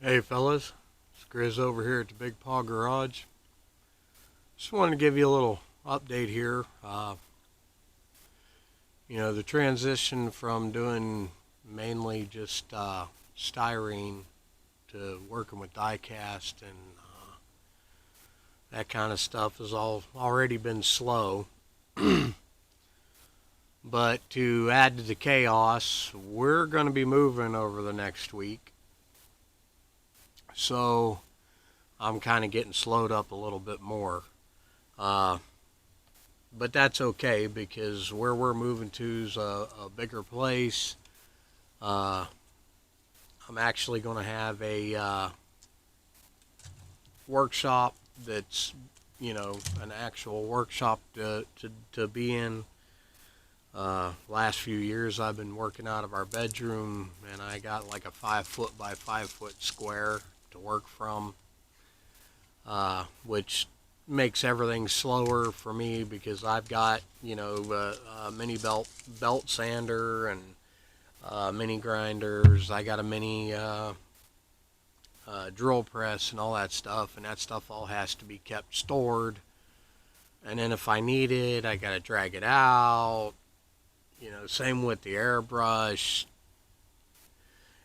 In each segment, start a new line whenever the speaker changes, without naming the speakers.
Hey fellas, it's Grizz over here at the Big Paw Garage. Just wanted to give you a little update here. The transition from doing mainly just styrene to working with die cast and that kind of stuff has already been slow. But to add to the chaos, we're going to be moving over the next week. So I'm kind of getting slowed up a little bit more. But that's okay because where we're moving to is a bigger place. I'm actually going to have a workshop that's, an actual workshop to be in. Last few years I've been working out of our bedroom, and I got like a 5 foot by 5 foot square to work from, which makes everything slower for me because I've got a mini belt sander and mini grinders. I got a mini drill press and all that stuff, and that stuff all has to be kept stored. And then if I need it, I gotta drag it out. Same with the airbrush.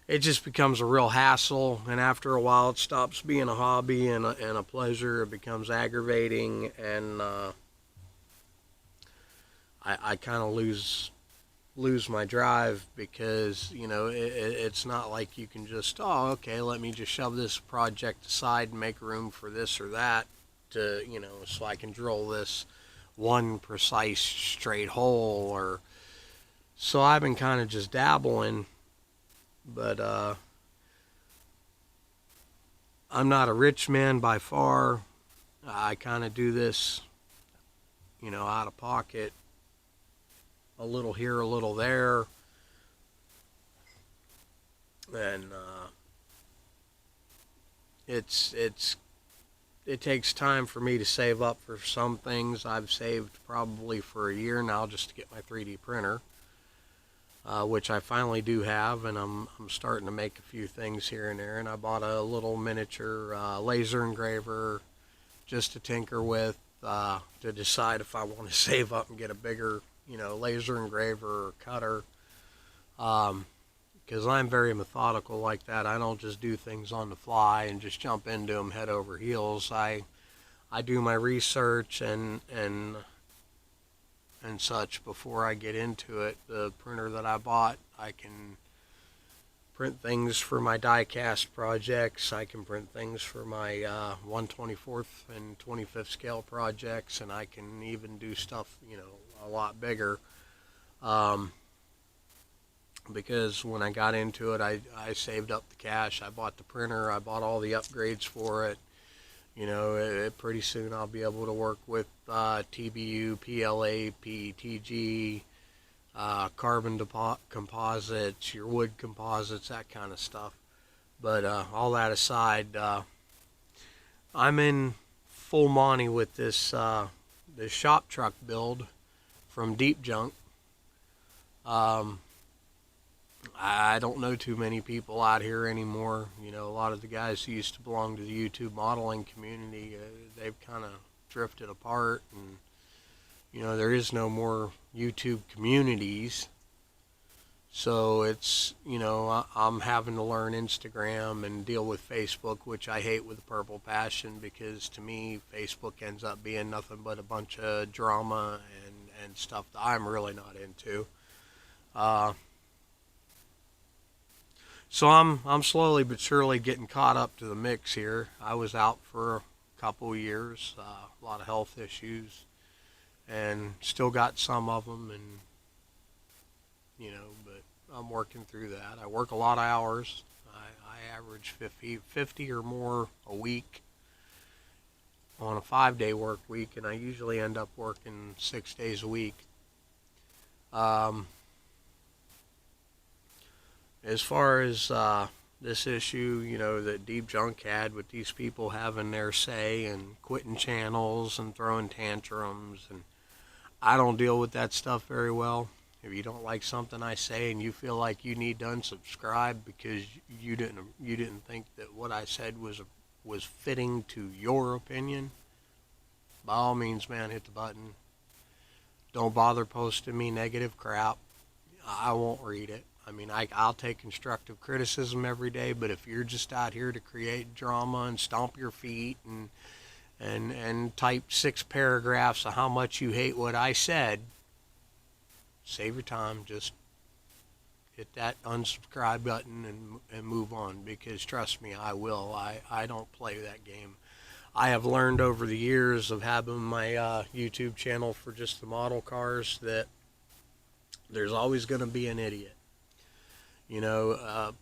It just becomes a real hassle, and after a while it stops being a hobby and a pleasure. It becomes aggravating, and I kind of lose my drive because it's not like you can just, oh, okay, let me just shove this project aside and make room for this or that to so I can drill this one precise straight hole. Or so I've been kind of just dabbling. But I'm not a rich man by far. I kind of do this, out of pocket, a little here, a little there. And it takes time for me to save up for some things. I've saved probably for a year now just to get my 3D printer. Which I finally do have, and I'm starting to make a few things here and there. And I bought a little miniature laser engraver just to tinker with, to decide if I want to save up and get a bigger, laser engraver or cutter. Because I'm very methodical like that. I don't just do things on the fly and just jump into them head over heels. I do my research and such before I get into it. The printer that I bought, I can print things for my die cast projects. I can print things for my 1/24th and 25th scale projects, and I can even do stuff, a lot bigger. Because when I got into it, I saved up the cash. I bought the printer. I bought all the upgrades for it. Pretty soon I'll be able to work with TBU, PLA, PETG, carbon composites, your wood composites, that kind of stuff. But all that aside, I'm in full Monty with this shop truck build from Deep Junk. I don't know too many people out here anymore. A lot of the guys who used to belong to the YouTube modeling community, they've kind of drifted apart, and there is no more YouTube communities. So it's, I'm having to learn Instagram and deal with Facebook, which I hate with a purple passion, because to me Facebook ends up being nothing but a bunch of drama and stuff that I'm really not into. So I'm slowly but surely getting caught up to the mix here. I was out for a couple of years, a lot of health issues, and still got some of them, and but I'm working through that. I work a lot of hours. I average 50 or more a week on a 5-day work week, and I usually end up working 6 days a week. Um, as far as this issue, that Deep Junk had with these people having their say and quitting channels and throwing tantrums, and I don't deal with that stuff very well. If you don't like something I say and you feel like you need to unsubscribe because you didn't think that what I said was fitting to your opinion, by all means, man, hit the button. Don't bother posting me negative crap. I won't read it. I mean, I'll take constructive criticism every day, but if you're just out here to create drama and stomp your feet and type 6 paragraphs of how much you hate what I said, save your time. Just hit that unsubscribe button and move on, because trust me, I will. I don't play that game. I have learned over the years of having my YouTube channel for just the model cars that there's always going to be an idiot.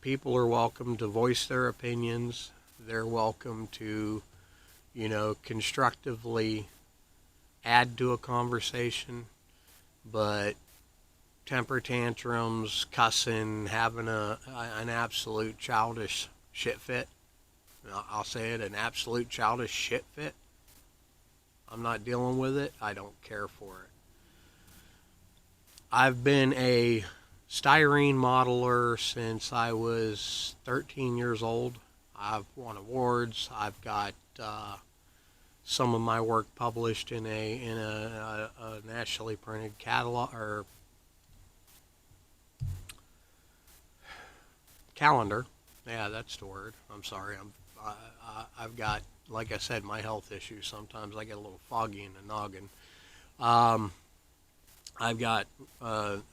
People are welcome to voice their opinions. They're welcome to, constructively add to a conversation. But temper tantrums, cussing, having an absolute childish shit fit. I'll say it, an absolute childish shit fit. I'm not dealing with it. I don't care for it. I've been a styrene modeler since I was 13 years old. I've won awards. I've got some of my work published in a nationally printed catalog or calendar. Yeah, that's the word. I'm sorry. I've got, like I said, my health issues. Sometimes I get a little foggy in the noggin. I've got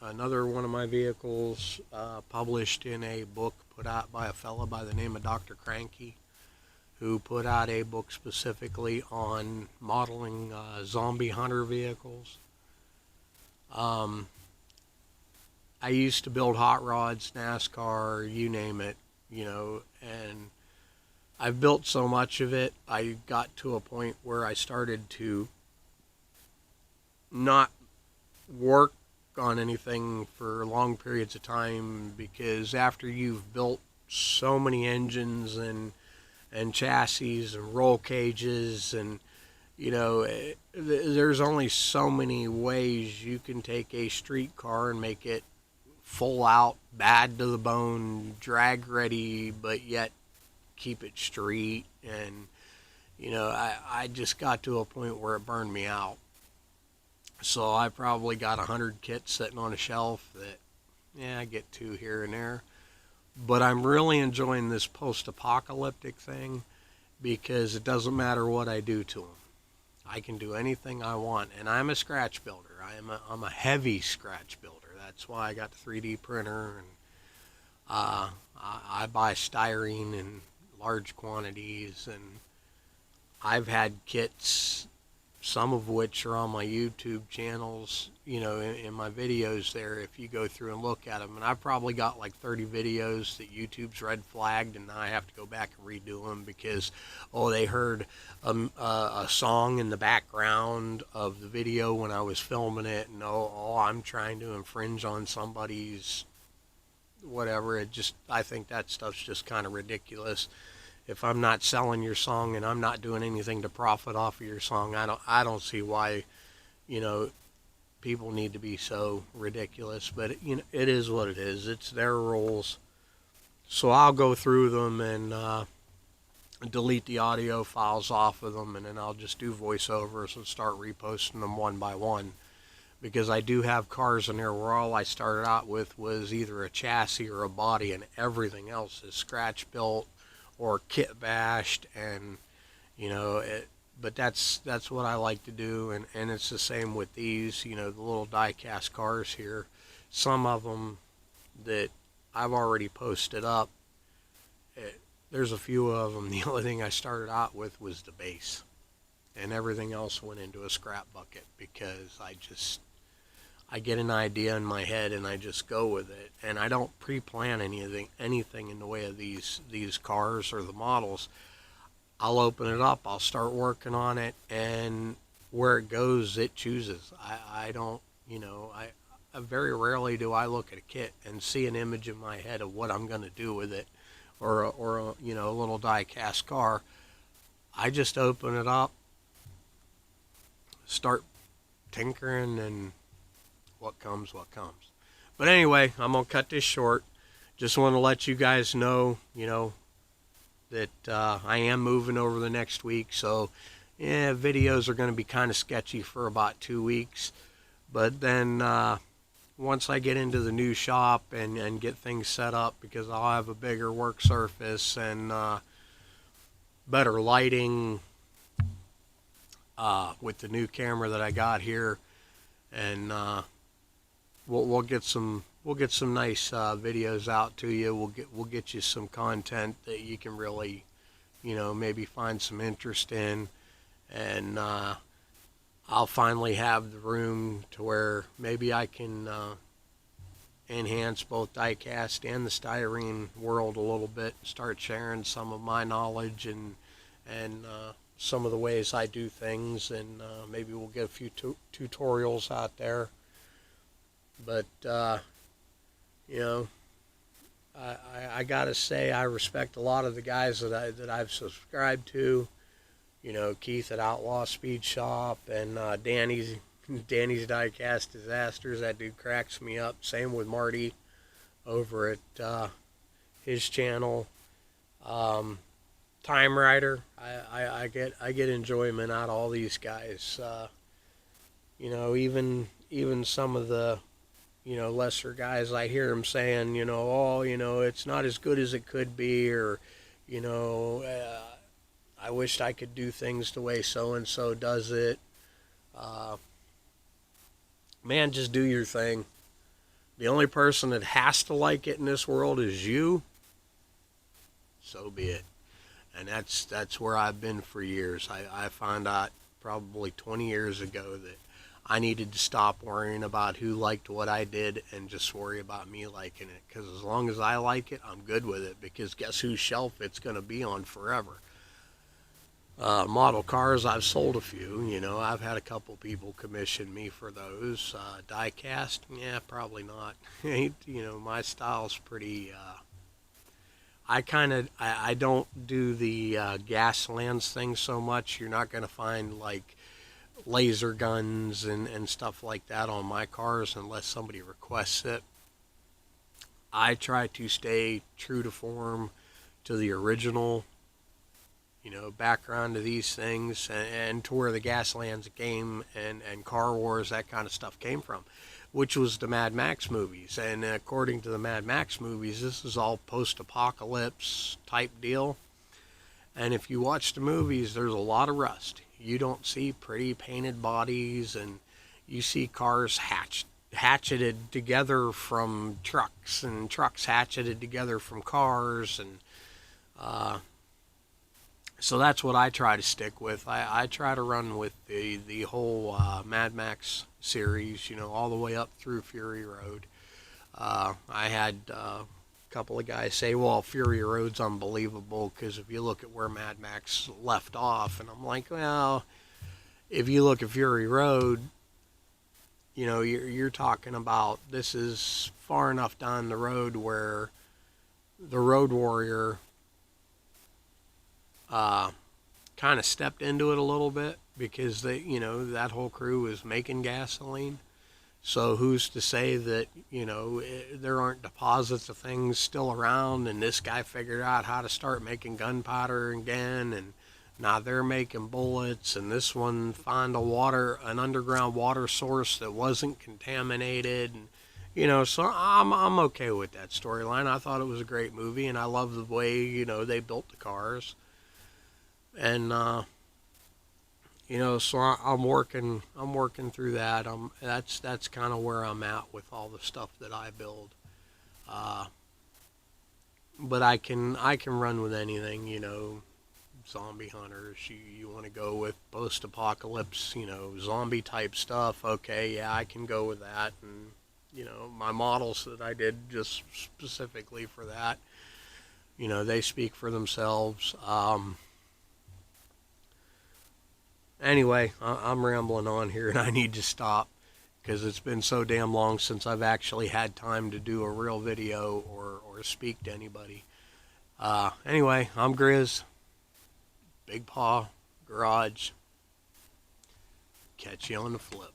another one of my vehicles published in a book put out by a fellow by the name of Dr. Cranky, who put out a book specifically on modeling zombie hunter vehicles. I used to build hot rods, NASCAR, you name it, and I've built so much of it, I got to a point where I started to not work on anything for long periods of time, because after you've built so many engines and chassis and roll cages and there's only so many ways you can take a street car and make it full out, bad to the bone, drag ready, but yet keep it street. And I just got to a point where it burned me out. So I probably got 100 kits sitting on a shelf that, I get 2 here and there. But I'm really enjoying this post-apocalyptic thing, because it doesn't matter what I do to them. I can do anything I want, and I'm a scratch builder. I'm a heavy scratch builder. That's why I got the 3D printer, and I buy styrene in large quantities, and I've had kits, some of which are on my YouTube channels, in my videos there, if you go through and look at them. And I've probably got like 30 videos that YouTube's red flagged, and now I have to go back and redo them because, they heard a song in the background of the video when I was filming it, and I'm trying to infringe on somebody's whatever. I think that stuff's just kind of ridiculous. If I'm not selling your song and I'm not doing anything to profit off of your song, I don't see why, people need to be so ridiculous. But it is what it is. It's their rules. So I'll go through them and delete the audio files off of them, and then I'll just do voiceovers and start reposting them one by one. Because I do have cars in there where all I started out with was either a chassis or a body, and everything else is scratch built or kit bashed, and but that's what I like to do. And it's the same with these, the little die cast cars here. Some of them that I've already posted up, there's a few of them, the only thing I started out with was the base, and everything else went into a scrap bucket, because I get an idea in my head and I just go with it, and I don't pre-plan anything in the way of these cars or the models. I'll open it up, I'll start working on it, and where it goes, it chooses. I don't, I very rarely do I look at a kit and see an image in my head of what I'm going to do with it, or a little die cast car. I just open it up, start tinkering, and what comes, what comes. But anyway, I'm going to cut this short. Just want to let you guys know, that I am moving over the next week. So, yeah, videos are going to be kind of sketchy for about 2 weeks. But then once I get into the new shop and get things set up, because I'll have a bigger work surface and better lighting with the new camera that I got here, and we'll get some nice videos out to you. We'll get you some content that you can really, maybe find some interest in, and I'll finally have the room to where maybe I can enhance both diecast and the styrene world a little bit, and start sharing some of my knowledge and some of the ways I do things, and maybe we'll get a few tutorials out there. But I gotta say, I respect a lot of the guys that I've subscribed to. Keith at Outlaw Speed Shop, and Danny's Diecast Disasters. That dude cracks me up. Same with Marty over at his channel. Time Rider. I get enjoyment out of all these guys. Even some of the lesser guys, I hear them saying, it's not as good as it could be, or, I wished I could do things the way so-and-so does it. Man, just do your thing. The only person that has to like it in this world is you. So be it. And that's where I've been for years. I found out probably 20 years ago that I needed to stop worrying about who liked what I did and just worry about me liking it. Because as long as I like it, I'm good with it. Because guess whose shelf it's going to be on forever? Model cars, I've sold a few. I've had a couple people commission me for those. Die cast, yeah, probably not. My style's pretty... I don't do the gas lens thing so much. You're not going to find like laser guns and stuff like that on my cars unless somebody requests it. I try to stay true to form, to the original, background of these things, and to where the Gaslands game and Car Wars, that kind of stuff came from, which was the Mad Max movies. And according to the Mad Max movies, this is all post-apocalypse type deal. And if you watch the movies, there's a lot of rust. You don't see pretty painted bodies, and you see cars hatcheted together from trucks, and trucks hatcheted together from cars, and so that's what I try to stick with. I try to run with the whole Mad Max series, all the way up through Fury Road. I had a couple of guys say, well, Fury Road's unbelievable because if you look at where Mad Max left off, and I'm like, well, if you look at Fury Road, you're talking about, this is far enough down the road where the Road Warrior kind of stepped into it a little bit, because that whole crew was making gasoline. So who's to say that, there aren't deposits of things still around, and this guy figured out how to start making gunpowder again, and now they're making bullets, and this one found an underground water source that wasn't contaminated, and so I'm okay with that storyline. I thought it was a great movie, and I love the way, they built the cars. And so I'm working through that. That's kind of where I'm at with all the stuff that I build. But I can run with anything, zombie hunters. You want to go with post-apocalypse, zombie type stuff. Okay, yeah, I can go with that. And, my models that I did just specifically for that, they speak for themselves. Anyway, I'm rambling on here and I need to stop because it's been so damn long since I've actually had time to do a real video or speak to anybody. Anyway, I'm Grizz, Big Paw, Garage. Catch you on the flip.